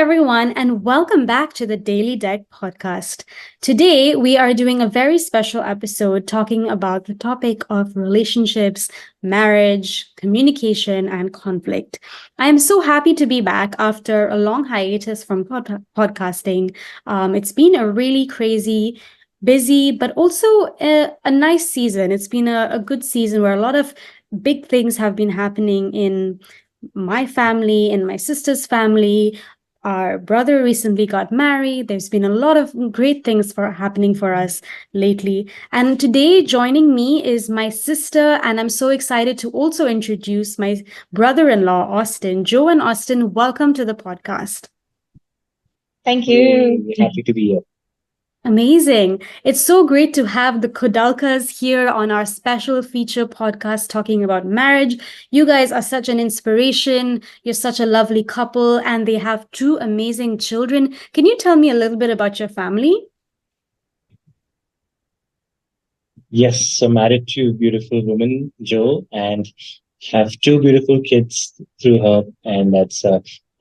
everyone, and welcome back to the Daily Deck podcast. Today, we are doing a very special episode talking about the topic of relationships, marriage, communication, and conflict. I am so happy to be back after a long hiatus from podcasting. It's been a really crazy, busy, but also a nice season. It's been a good season where a lot of big things have been happening in my family, in my sister's family. Our brother recently got married. There's been a lot of great things happening for us lately. And today, joining me is my sister, and I'm so excited to also introduce my brother-in-law, Austine. Jo and Austine, welcome to the podcast. Thank you. Happy to be here. Amazing. It's so great to have the Kodalkas here on our special feature podcast talking about marriage. You guys are such an inspiration. You're such a lovely couple, and they have two amazing children. Can you tell me a little bit about your family? Yes, so married to a beautiful woman, Jo, and have two beautiful kids through her, and that's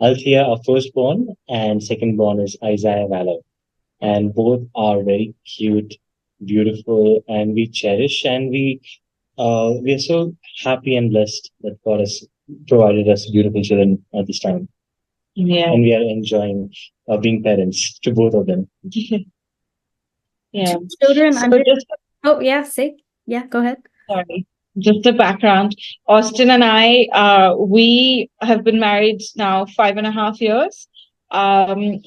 Althea, our firstborn, and secondborn is Isaiah Valor. And both are very cute, beautiful, and we cherish and we are so happy and blessed that God has provided us beautiful children at this time. Yeah. And we are enjoying being parents to both of them. Yeah. Children So under... just Oh, yeah, say. Yeah, go ahead. sorry. Just the background. Austine and I, we have been married now 5.5 years.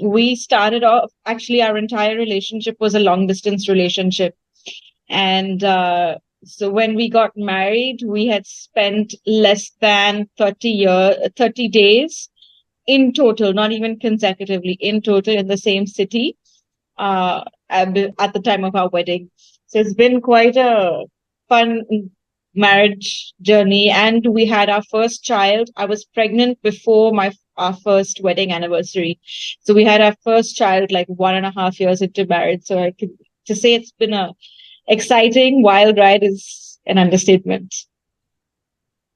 We started off, actually, our entire relationship was a long distance relationship. And so when we got married, we had spent less than 30 days in total, not even consecutively, in total in the same city at the time of our wedding. So it's been quite a fun marriage journey. And we had our first child. I was pregnant before our first wedding anniversary. So we had our first child like 1.5 years into marriage. So to say it's been a exciting, wild ride is an understatement.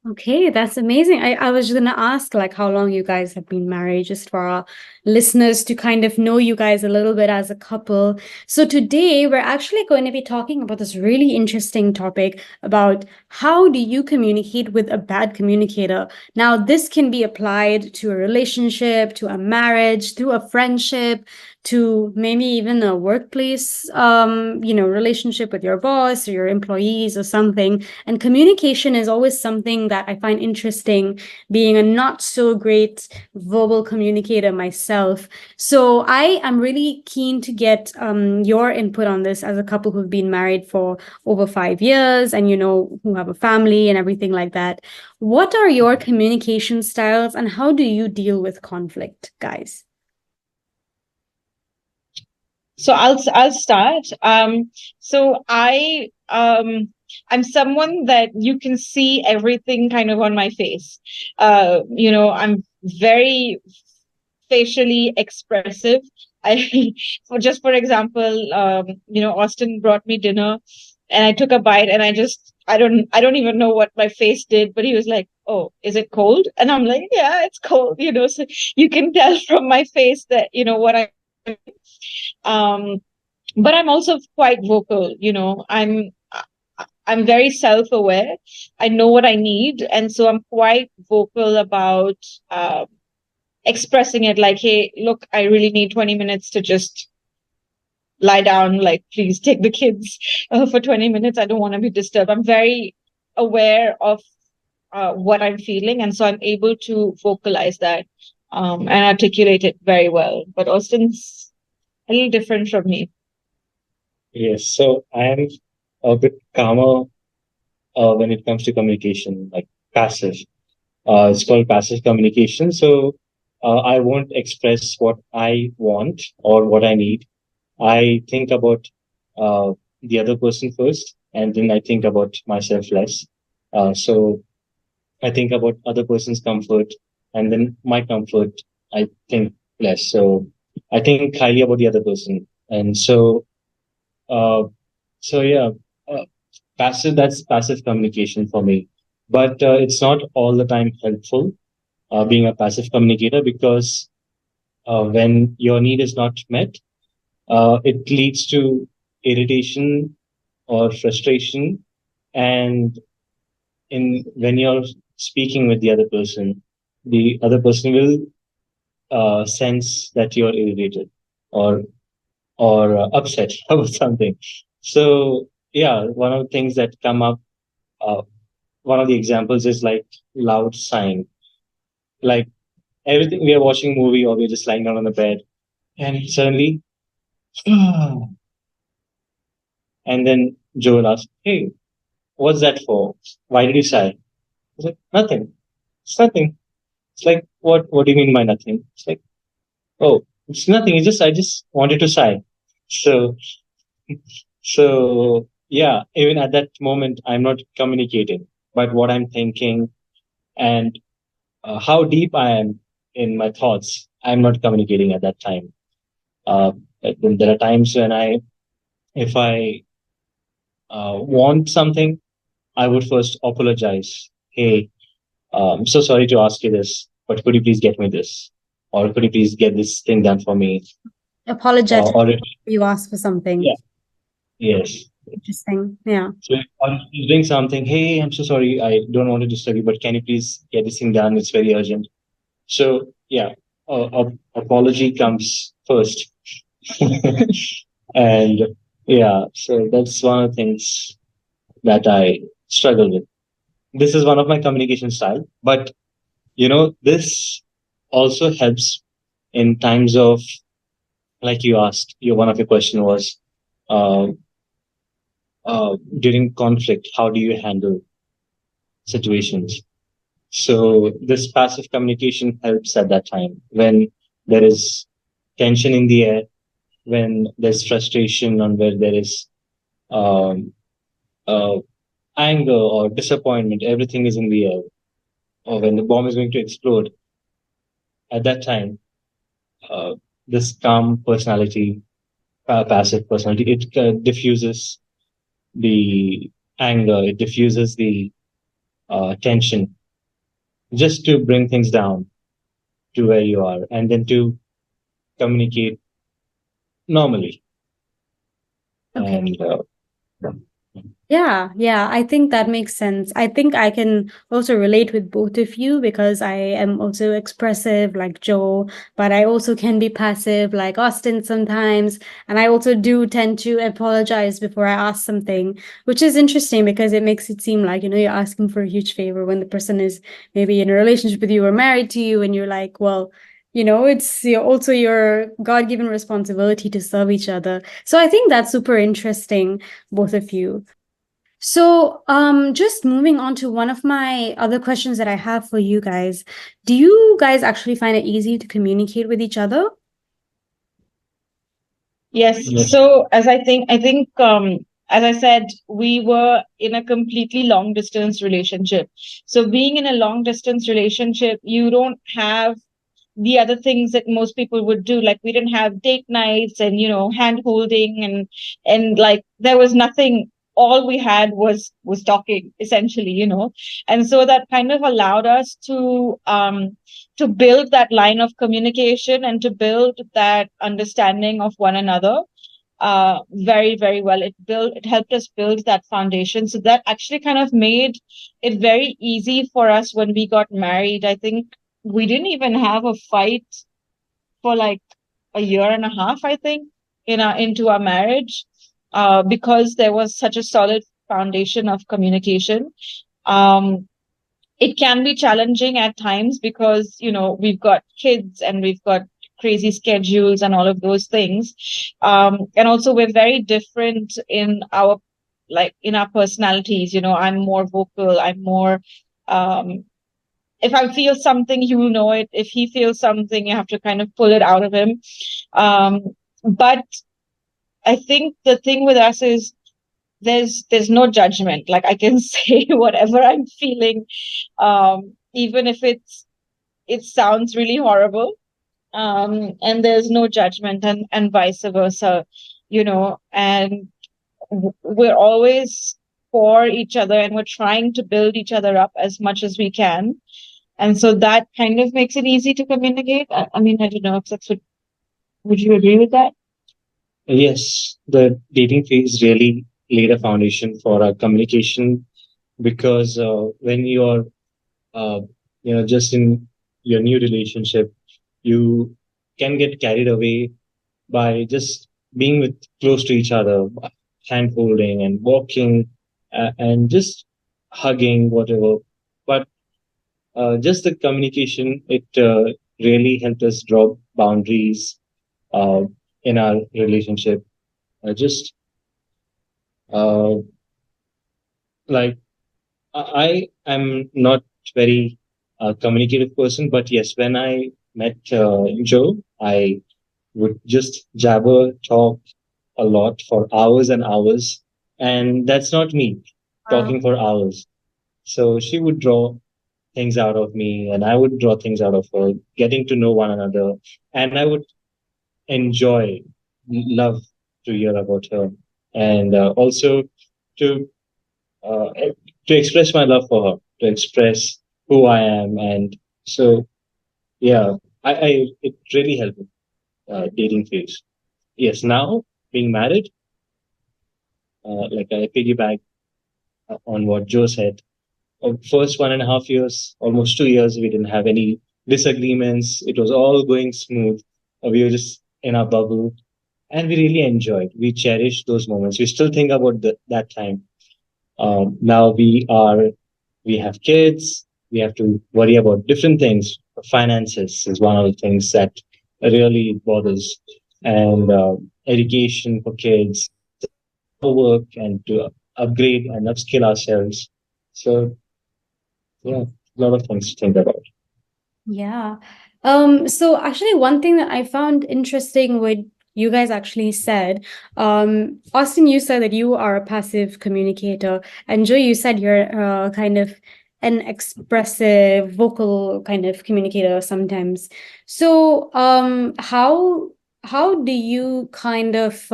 Okay, that's amazing. I was just going to ask like how long you guys have been married, just for our listeners to kind of know you guys a little bit as a couple. So today we're actually going to be talking about this really interesting topic about how do you communicate with a bad communicator. Now, this can be applied to a relationship, to a marriage, to a friendship, to maybe even a workplace, relationship with your boss or your employees or something. And communication is always something that I find interesting, being a not so great verbal communicator myself. So I am really keen to get your input on this as a couple who've been married for over 5 years and, who have a family and everything like that. What are your communication styles and how do you deal with conflict, guys? So I'll start. So I'm someone that you can see everything kind of on my face. I'm very facially expressive. For example, Austine brought me dinner, and I took a bite, and I don't even know what my face did, but he was like, "Oh, is it cold?" And I'm like, "Yeah, it's cold." So you can tell from my face that what I. But I'm also quite vocal. I'm very self-aware. I know what I need, and so I'm quite vocal about expressing it. Like, hey, look, I really need 20 minutes to just lie down. Like, please take the kids for 20 minutes. I don't want to be disturbed. I'm very aware of what I'm feeling, and so I'm able to vocalize that and articulate it very well. But Austine's a little different from me. Yes, so I am a bit calmer when it comes to communication, like passive. It's called passive communication. So I won't express what I want or what I need. I think about the other person first, and then I think about myself less. So I think about other person's comfort, and then my comfort, I think less. So I think highly about the other person. And uh, yeah, uh, that's passive communication for me. But it's not all the time helpful being a passive communicator because when your need is not met, it leads to irritation or frustration. And in when you're speaking with the other person will sense that you're irritated or upset about something. So yeah, one of the things that come up, uh, one of the examples is like loud sighing. Like everything, we are watching a movie or we're just lying down on the bed, and suddenly, and then Joel asks, "Hey, what's that for? Why did you sigh?" I was like, "Nothing. It's nothing." It's like, "What? What do you mean by nothing?" It's like, "Oh, it's nothing. It's just I just wanted to sigh." So So yeah, even at that moment, I'm not communicating, but what I'm thinking and how deep I am in my thoughts, I'm not communicating at that time. Uh, there are times when if I want something, I would first apologize. Hey, I'm so sorry to ask you this, but could you please get me this, or could you please get this thing done for me, Apologetic or if, you ask for something. yeah, yes. Interesting. Yeah. So if I'm doing something, hey, I'm so sorry, I don't want to disturb you, but can you please get this thing done? It's very urgent. So yeah, apology comes first, and yeah, so that's one of the things that I struggle with. This is one of my communication style, but this also helps in times of, like you asked, your one of your question was, uh, during conflict, how do you handle situations? So this passive communication helps at that time when there is tension in the air, when there's frustration, and where there is um, uh, anger or disappointment, everything is in the air, or when the bomb is going to explode. At that time, uh, this calm personality, passive personality, it diffuses the anger, it diffuses the tension, just to bring things down to where you are, and then to communicate normally. Okay. And Yeah, I think that makes sense. I think I can also relate with both of you because I am also expressive like Joe, but I also can be passive like Austin sometimes. And I also do tend to apologize before I ask something, which is interesting because it makes it seem like, you're asking for a huge favor when the person is maybe in a relationship with you or married to you, and you're like, well, it's also your God-given responsibility to serve each other. So I think that's super interesting, both of you. So, just moving on to one of my other questions that I have for you guys. Do you guys actually find it easy to communicate with each other? Yes. yes, So as I said, we were in a completely long distance relationship. So being in a long distance relationship, you don't have the other things that most people would do. Like we didn't have date nights and hand holding and like there was nothing. All we had was talking essentially, and so that kind of allowed us to build that line of communication and to build that understanding of one another very, very well. It helped us build that foundation. So that actually kind of made it very easy for us when we got married. I think we didn't even have a fight for like a year and a half, I think, into our marriage, because there was such a solid foundation of communication. Um, it can be challenging at times because we've got kids and we've got crazy schedules and all of those things, and also we're very different in our personalities. I'm more vocal, I'm more um if I feel something, he will know it. If he feels something, you have to kind of pull it out of him. um but I think the thing with us is there's no judgment. Like I can say whatever I'm feeling, even if it sounds really horrible, and there's no judgment, and vice versa, and we're always for each other, and we're trying to build each other up as much as we can. And so that kind of makes it easy to communicate. I mean, I don't know if that's what, would you agree with that? Yes, the dating phase really laid a foundation for our communication because when you're uh, just in your new relationship, you can get carried away by just being with close to each other, hand holding and walking, and just hugging, whatever. But just the communication, it really helped us draw boundaries uh, in our relationship. Just uh, like I am not very communicative person, but yes, when I met Joe, I would just jabber, talk a lot for hours and hours, and that's not me talking for hours. So she would draw things out of me, and I would draw things out of her, getting to know one another, and I would enjoy, love to hear about her, and also to uh, to express my love for her, to express who I am, and so yeah, I it really helped with dating phase. Yes, now being married, like I piggyback on what Joe said. First 1.5 years, almost 2 years, we didn't have any disagreements. It was all going smooth. We were just in our bubble, and we really enjoyed. We cherished those moments. We still think about that time. Now we have kids. We have to worry about different things. Finances is one of the things that really bothers, and education for kids, more work, and to upgrade and upskill ourselves. So yeah, a lot of things to think about. Yeah. So actually one thing that I found interesting what you guys actually said, Austin, you said that you are a passive communicator, and Joe, you said you're kind of an expressive, vocal kind of communicator sometimes. So, how do you kind of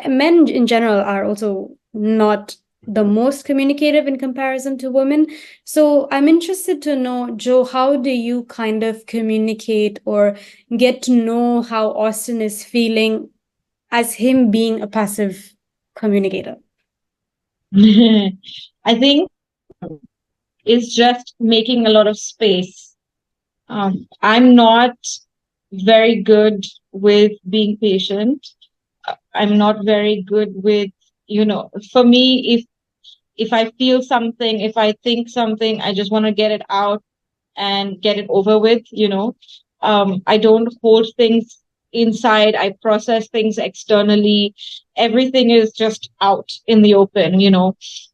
men in general are also not the most communicative in comparison to women. So I'm interested to know, Joe, how do you kind of communicate or get to know how Austin is feeling as him being a passive communicator? I think it's just making a lot of space. I'm not very good with being patient. I'm not very good with, for me, if I feel something, if I think something, I just want to get it out and get it over with. I don't hold things inside. I process things externally. Everything is just out in the open.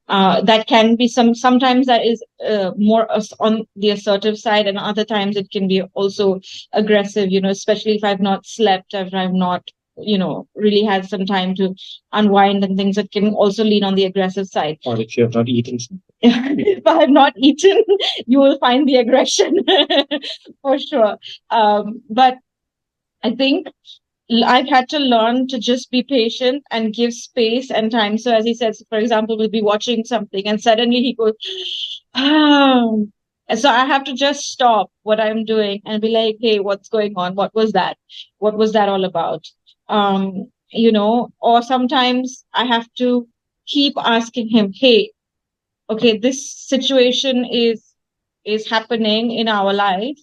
That can be sometimes that is more on the assertive side, and other times it can be also aggressive, especially if I've not slept, if I've not really had some time to unwind and things, that can also lean on the aggressive side. Or if you have not eaten something. If I have not eaten, you will find the aggression for sure. But I think I've had to learn to just be patient and give space and time. So as he says, for example, we'll be watching something and suddenly he goes, oh. And so I have to just stop what I'm doing and be like, hey, what's going on? What was that? What was that all about? Or sometimes I have to keep asking him, hey, okay, this situation is happening in our life.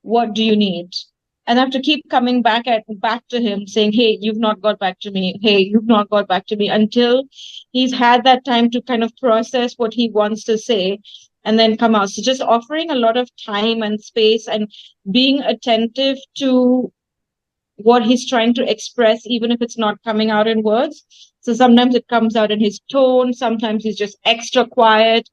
What do you need? And I have to keep coming back to him saying, hey, you've not got back to me. Hey, you've not got back to me, until he's had that time to kind of process what he wants to say and then come out. So just offering a lot of time and space and being attentive to what he's trying to express, even if it's not coming out in words. So sometimes it comes out in his tone, sometimes he's just extra quiet.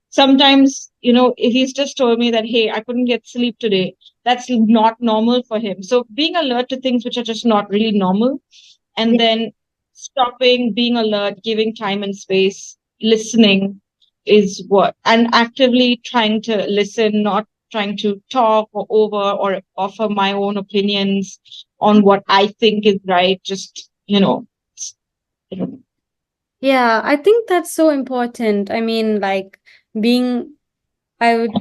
Sometimes, if he's just told me that, hey, I couldn't get sleep today, that's not normal for him. So being alert to things which are just not really normal, and then stopping, being alert, giving time and space, listening is what, and actively trying to listen, not trying to talk or over or offer my own opinions on what I think is right. Just, Yeah, I think that's so important. I mean, like being, I would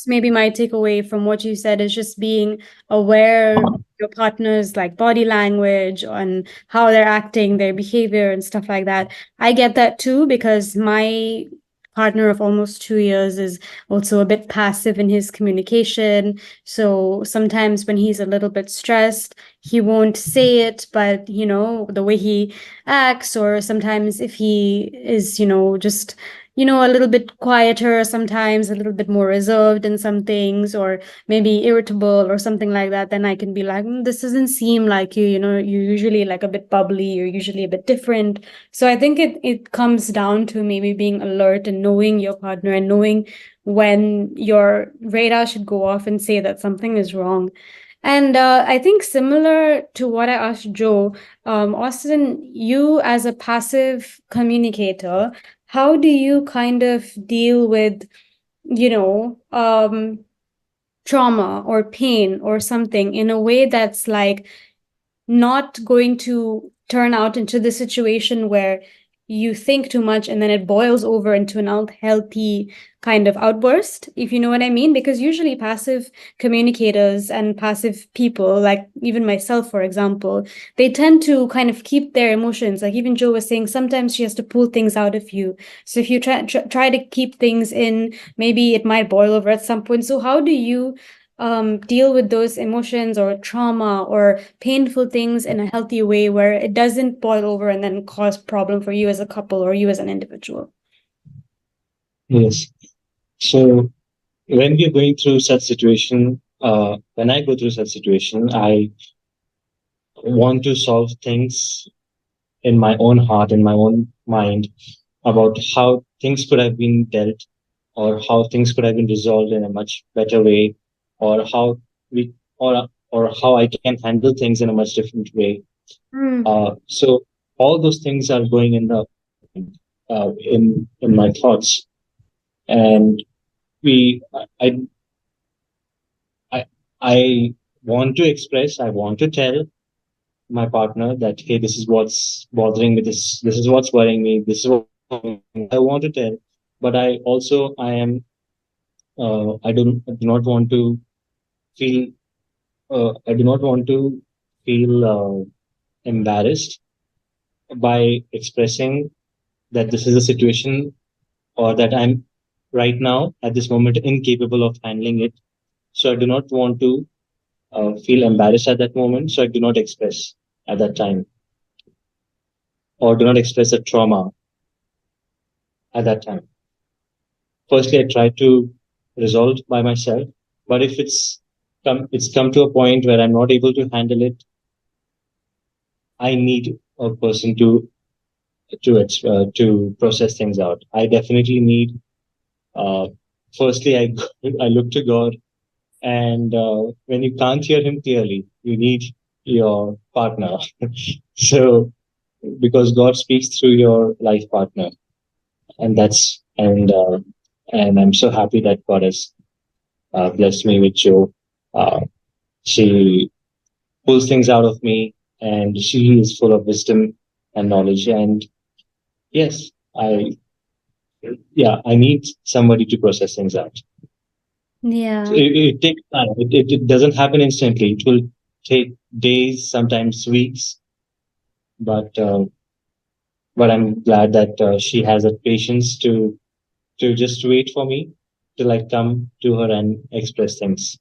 maybe my takeaway from what you said is just being aware of your partner's like body language and how they're acting, their behavior and stuff like that. I get that too because my partner of almost 2 years is also a bit passive in his communication. So sometimes when he's a little bit stressed, he won't say it, but the way he acts, or sometimes if he is, just a little bit quieter, sometimes a little bit more reserved in some things, or maybe irritable or something like that, then I can be like, this doesn't seem like you, you're usually like a bit bubbly, you're usually a bit different. So I think it comes down to maybe being alert and knowing your partner and knowing when your radar should go off and say that something is wrong. And I think similar to what I asked Jo, Austin, you as a passive communicator, how do you kind of deal with, trauma or pain or something in a way that's like not going to turn out into the situation where you think too much and then it boils over into an unhealthy kind of outburst, if you know what I mean? Because usually passive communicators and passive people, like even myself, for example, they tend to kind of keep their emotions. Like even Jo was saying, sometimes she has to pull things out of you. So if you try to keep things in, maybe it might boil over at some point. So how do you deal with those emotions or trauma or painful things in a healthy way where it doesn't boil over and then cause problem for you as a couple or you as an individual? Yes. So when we're going through such situation, when I go through such situation, I want to solve things in my own heart, in my own mind, about how things could have been dealt, or how things could have been resolved in a much better way, or how we or how I can handle things in a much different way. Mm. So all those things are going in the in my thoughts, and we I I want to express, I want to tell my partner that, hey, this is what's bothering me, this is what's worrying me, this is what I want to tell, but I am I do not want to feel I do not want to feel embarrassed by expressing that this is a situation, or that I'm right now at this moment incapable of handling it. So I do not want to feel embarrassed at that moment. So I do not express at that time, or do not express the trauma at that time. Firstly, I try to resolve by myself. But if it's come to a point where I'm not able to handle it, I need a person to process things out. I definitely need. Uh, Firstly, I look to God, and when you can't hear Him clearly, you need your partner. So because God speaks through your life partner, and that's and I'm so happy that God has blessed me with Jo. Uh, she pulls things out of me, and she is full of wisdom and knowledge. And yes, I need somebody to process things out. Yeah. It takes time. It doesn't happen instantly. It will take days, sometimes weeks. But I'm glad that she has the patience to just wait for me till I come to her and express things.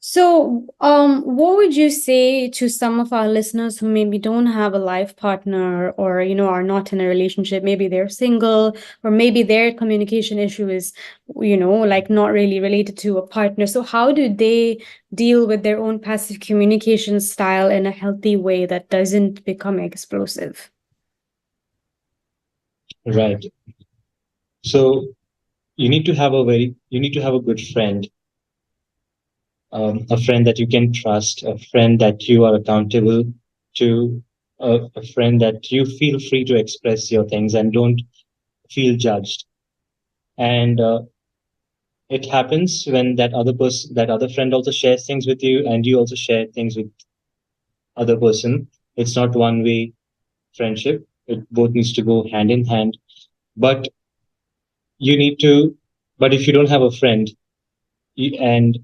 So, what would you say to some of our listeners who maybe don't have a life partner or, are not in a relationship? Maybe they're single, or maybe their communication issue is, like not really related to a partner. So, how do they deal with their own passive communication style in a healthy way that doesn't become explosive? Right. So you need to have a good friend, a friend that you can trust, a friend that you are accountable to, a friend that you feel free to express your things and don't feel judged. And it happens when that other friend also shares things with you, and you also share things with other person. It's not one way friendship. It both needs to go hand in hand. But you need to. But if you don't have a friend, and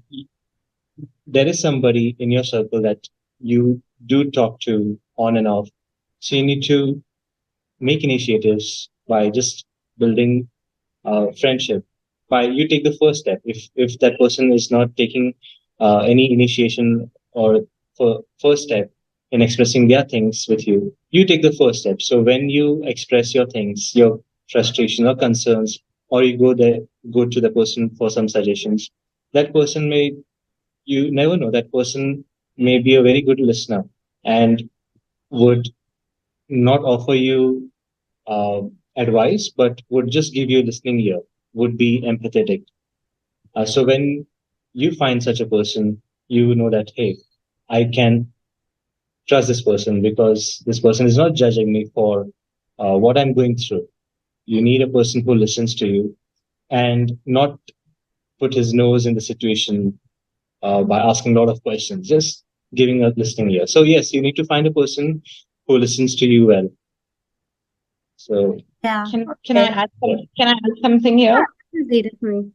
there is somebody in your circle that you do talk to on and off. So you need to make initiatives by just building friendship. By you take the first step. If that person is not taking any initiation or first step in expressing their things with you, you take the first step. So when you express your things, your frustration or concerns, or you go to the person for some suggestions, that person may, you never know, that person may be a very good listener and would not offer you uh, advice, but would just give you a listening ear, would be empathetic. So when you find such a person, you know that, hey, I can trust this person because this person is not judging me for what I'm going through. You need a person who listens to you and not put his nose in the situation by asking a lot of questions, just giving a listening ear. So yes, you need to find a person who listens to you well. So Yeah. Can I Okay. add can I add something here? Definitely, definitely.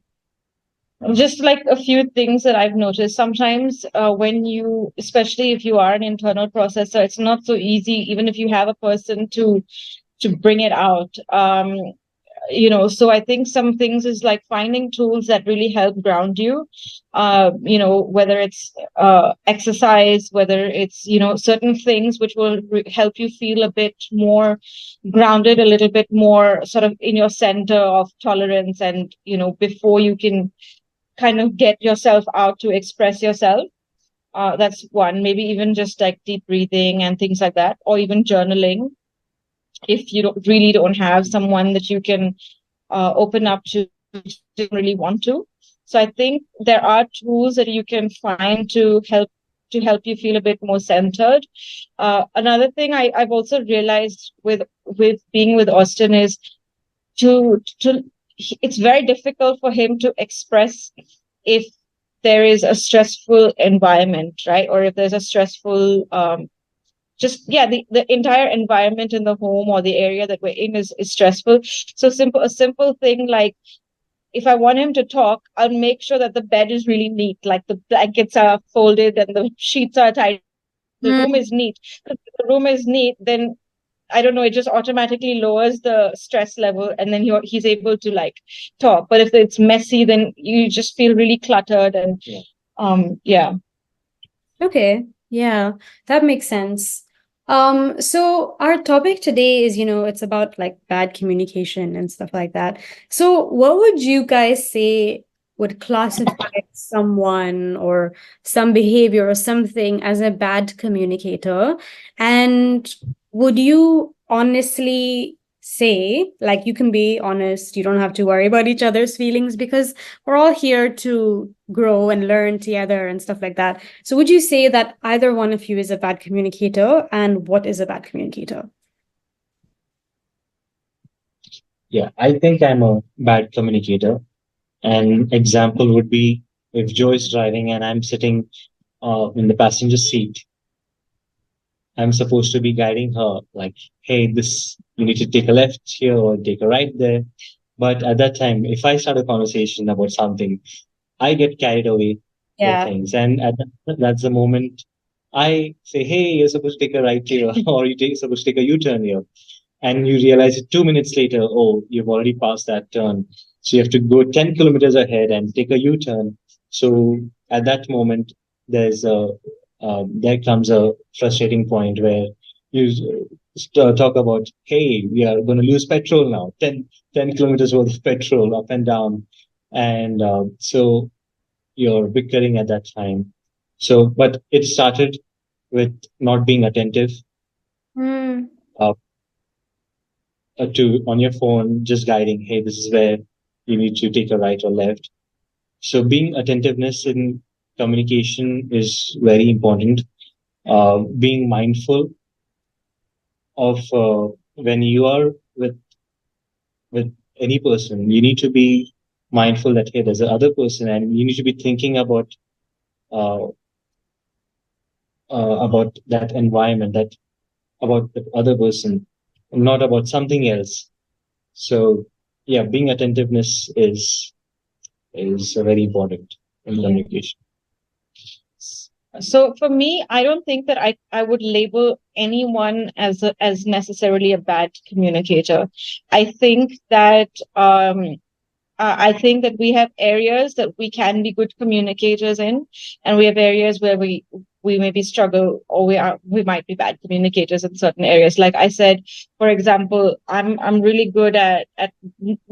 Just like a few things that I've noticed. Sometimes when you, especially if you are an internal processor, it's not so easy, even if you have a person to bring it out. So I think some things is like finding tools that really help ground you. Whether it's exercise, whether it's certain things which will help you feel a bit more grounded, a little bit more sort of in your center of tolerance, and before you can kind of get yourself out to express yourself. That's one. Maybe even just like deep breathing and things like that, or even journaling if you don't have someone that you can open up to, don't really want to. So I think there are tools that you can find to help you feel a bit more centered. Another thing I've also realized with being with Austin is to it's very difficult for him to express if there is a stressful environment, right? Or if there's a stressful just yeah the entire environment in the home or the area that we're in is stressful. So a simple thing like if I want him to talk, I'll make sure that the bed is really neat, like the blankets are folded and the sheets are tidy, the room Mm, is neat. If the room is neat, then I don't know, it just automatically lowers the stress level, and then he's able to like talk. But if it's messy, then you just feel really cluttered and yeah. yeah. okay. Yeah, that makes sense. So our topic today is, it's about like bad communication and stuff like that. So what would you guys say would classify someone or some behavior or something as a bad communicator? And would you honestly say, like, you can be honest, you don't have to worry about each other's feelings because we're all here to grow and learn together and stuff like that. So would you say that either one of you is a bad communicator, and what is a bad communicator? Yeah, I think I'm a bad communicator. An example would be if Joe is driving and I'm sitting in the passenger seat. I'm supposed to be guiding her, like, hey, this, you need to take a left here or take a right there. But at that time, if I start a conversation about something, I get carried away with Yeah. things. And that's the moment I say, hey, you're supposed to take a right here, or supposed to take a U turn here. And you realize it 2 minutes later, oh, you've already passed that turn. So you have to go 10 kilometers ahead and take a U turn. So at that moment, there comes a frustrating point where you talk about, hey, we are going to lose petrol now, 10 kilometers worth of petrol up and down. And so you're bickering at that time. So, but it started with not being attentive Mm, uh, to on your phone, just guiding, hey, this is where you need to take a right or left. So being attentiveness in communication is very important. Being mindful of when you are with any person, you need to be mindful that hey, there's another person, and you need to be thinking uh, about that environment, that about the other person, not about something else. So yeah, being attentiveness is very important in communication? So for me, I don't think that I would label anyone as necessarily a bad communicator. I think that I think that we have areas that we can be good communicators in, and we have areas where we maybe struggle, or we might be bad communicators in certain areas. Like I said, for example, I'm really good at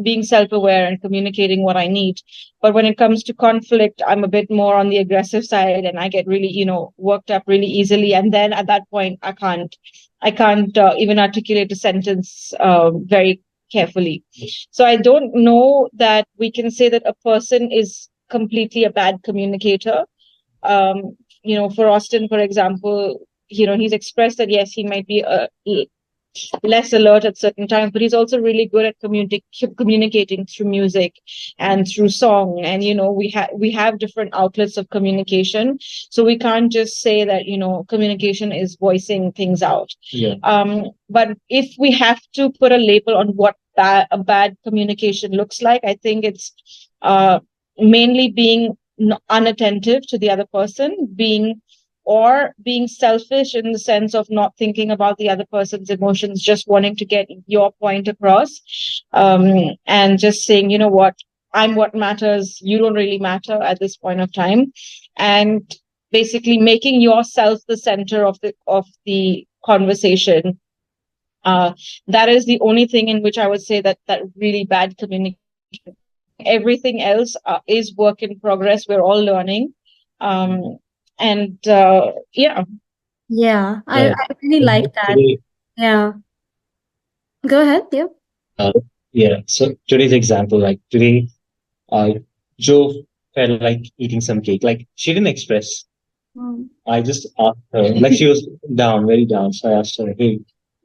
being self-aware and communicating what I need, but when it comes to conflict, I'm a bit more on the aggressive side, and I get really, worked up really easily, and then at that point I can't even articulate a sentence very carefully. So I don't know that we can say that a person is completely a bad communicator. For Austine, for example, he's expressed that yes, he might be less alert at certain times, but he's also really good at communicating through music and through song. And we have different outlets of communication, so we can't just say that communication is voicing things out. Yeah. But if we have to put a label on what a bad communication looks like, I think it's mainly being unattentive to the other person, being selfish in the sense of not thinking about the other person's emotions, just wanting to get your point across, and just saying, you know what, I'm what matters, you don't really matter at this point of time, and basically making yourself the center of the conversation. That is the only thing in which I would say that really bad communication. Everything else is work in progress. We're all learning. And yeah. Yeah, I really like that. Today, Yeah. Go ahead. Yeah. yeah. So today's example, like today, Joe felt like eating some cake. Like she didn't express. Mm. I just asked her, like she was down, very down. So I asked her, "Hey,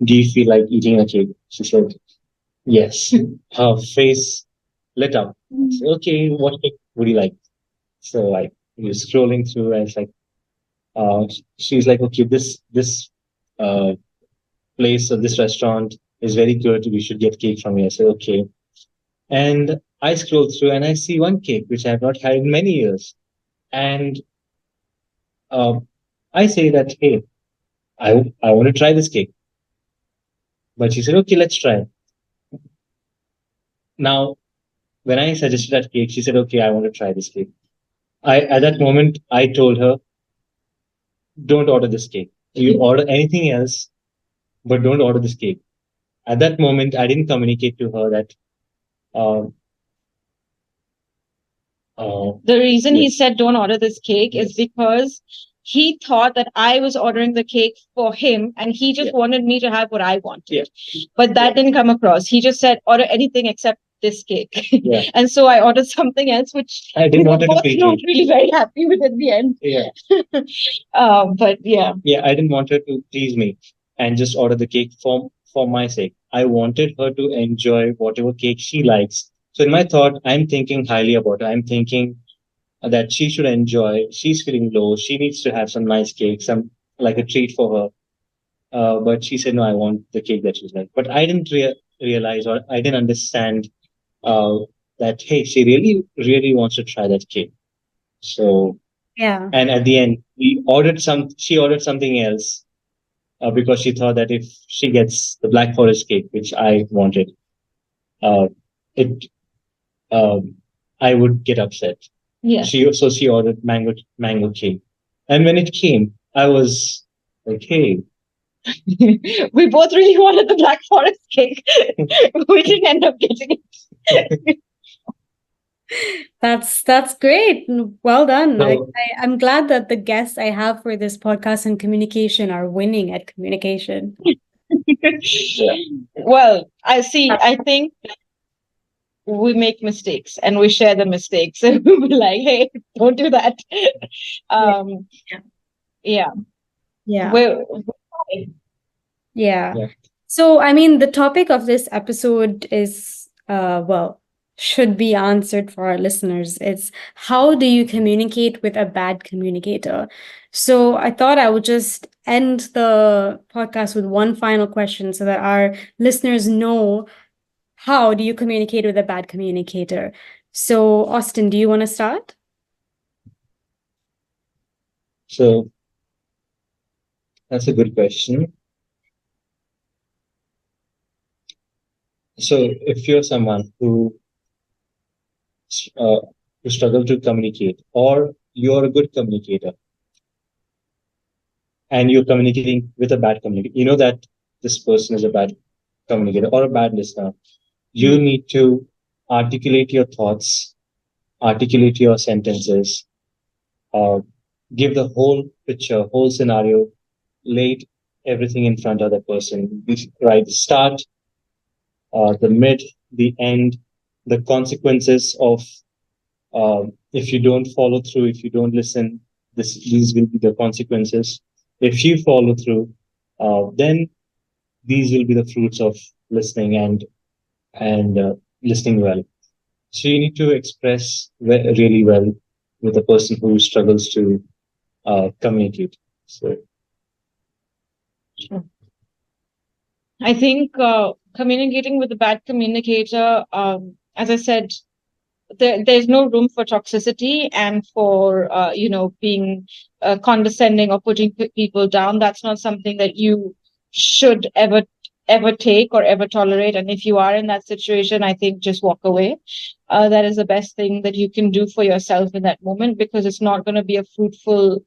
do you feel like eating a cake?" She said, "Yes." Her face lit up. I said, "Okay, what cake would you like?" So like we were scrolling through, and it's like, she's like, "Okay, this uh place or this restaurant is very good. We should get cake from here." I said, "Okay." And I scroll through and I see one cake which I have not had in many years. And I say that, "Hey, I want to try this cake." But she said, "Okay, let's try." Now, when I suggested that cake, she said, "Okay, I want to try this cake." At that moment, I told her, "Don't order this cake. You order anything else, but don't order this cake." At that moment, I didn't communicate to her that uh, The reason he yes, said don't order this cake is yes, because he thought that I was ordering the cake for him, and he just yeah, wanted me to have what I wanted. yeah, But that yeah, didn't come across. He just said order anything except this cake. yeah. And so I ordered something else, which I we didn't were want her to both feel not guilty. really very happy with at the end. Yeah, But yeah. yeah. I didn't want her to please me and just order the cake for my sake. I wanted her to enjoy whatever cake she likes. So in my thought, I'm thinking highly about her. I'm thinking that she should enjoy. She's feeling low. She needs to have some nice cake, some like a treat for her. But she said, "No, I want the cake that she's like." But I didn't realize, or I didn't understand uh, that, hey, she really, really wants to try that cake. So, Yeah. and at the end, she ordered something else because she thought that if she gets the Black Forest cake, which I wanted, uh, it I would get upset. Yeah. She ordered mango cake, and when it came, I was like, "Hey." We both really wanted the Black Forest cake. We didn't end up getting it. That's great. Well done. So I'm glad that the guests I have for this podcast and communication are winning at communication. yeah, Well, I think we make mistakes and we share the mistakes and we'll be like, hey, don't do that. Um, yeah. Yeah. We're, Yeah. yeah, So, I mean, the topic of this episode is, well, should be answered for our listeners. It's how do you communicate with a bad communicator? So, I thought I would just end the podcast with one final question so that our listeners know how do you communicate with a bad communicator. So, Austine, do you want to start? So that's a good question. So if you're someone uh, who struggle to communicate, or you're a good communicator and you're communicating with a bad communicator, you know that this person is a bad communicator or a bad listener, you need to articulate your thoughts, articulate your sentences, uh, give the whole picture, whole scenario, lay everything in front of the person, right? The start, the mid, the end, the consequences of if you don't follow through, if you don't listen, these will be the consequences. If you follow through, then these will be the fruits of listening and listening well. So you need to express really well with a person who struggles to communicate. So I think communicating with a bad communicator, as I said, there's no room for toxicity and for being condescending or putting people down. That's not something that you should ever take or ever tolerate. And if you are in that situation, I think just walk away. That is the best thing that you can do for yourself in that moment, because it's not going to be a fruitful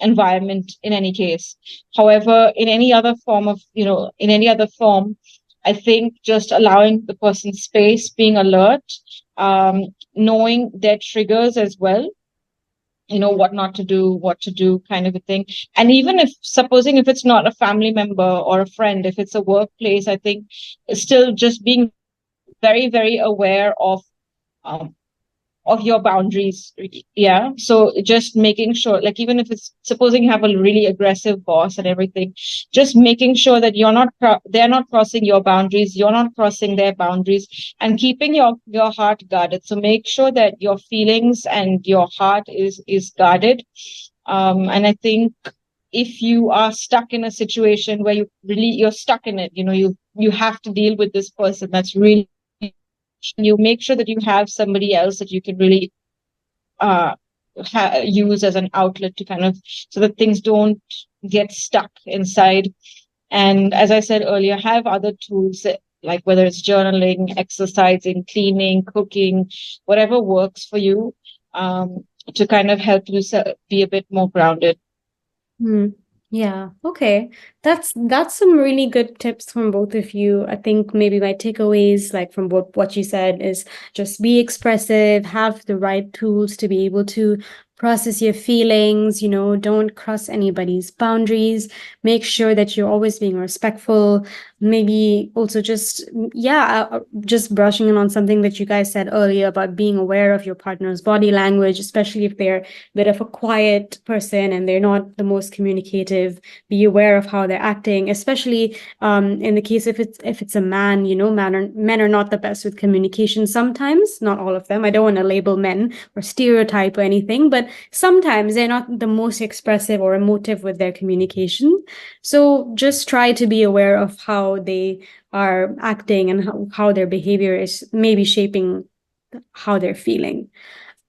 environment in any case. However, in any other form I think just allowing the person space, being alert, knowing their triggers as well, what not to do, what to do, kind of a thing. And even if it's not a family member or a friend, if it's a workplace, I think still just being very, very aware of your boundaries. Yeah. So just making sure, like, even if it's supposing you have a really aggressive boss and everything, just making sure that they're not crossing your boundaries, you're not crossing their boundaries, and keeping your heart guarded. So make sure that your feelings and your heart is guarded. And I think if you are stuck in a situation where you're stuck in it, you have to deal with this person that's really, you make sure that you have somebody else that you can really use as an outlet to kind of, so that things don't get stuck inside. And as I said earlier, have other tools like whether it's journaling, exercising, cleaning, cooking, whatever works for you, to kind of help you be a bit more grounded. Yeah, okay. That's some really good tips from both of you. I think maybe my takeaways, like from what you said, is just be expressive, have the right tools to be able to process your feelings, don't cross anybody's boundaries, make sure that you're always being respectful. Maybe also just brushing in on something that you guys said earlier about being aware of your partner's body language, especially if they're a bit of a quiet person and they're not the most communicative. Be aware of how they're acting, especially in the case if it's a man. Men are not the best with communication sometimes, not all of them. I don't want to label men or stereotype or anything, but sometimes they're not the most expressive or emotive with their communication. So just try to be aware of how they are acting and how their behavior is maybe shaping how they're feeling.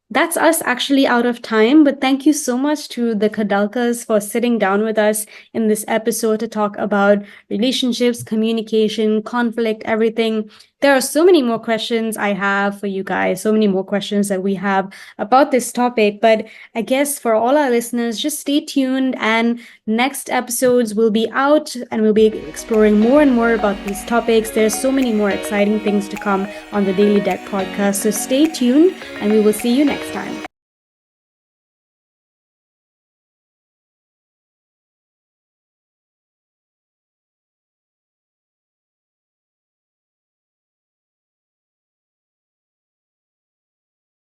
That's us actually out of time, but thank you so much to the Kadalkas for sitting down with us in this episode to talk about relationships, communication, conflict, everything. There are so many more questions I have for you guys, so many more questions that we have about this topic, but I guess for all our listeners, just stay tuned, and next episodes will be out and we'll be exploring more and more about these topics. There's so many more exciting things to come on the Daily Deck podcast, so stay tuned and we will see you next time.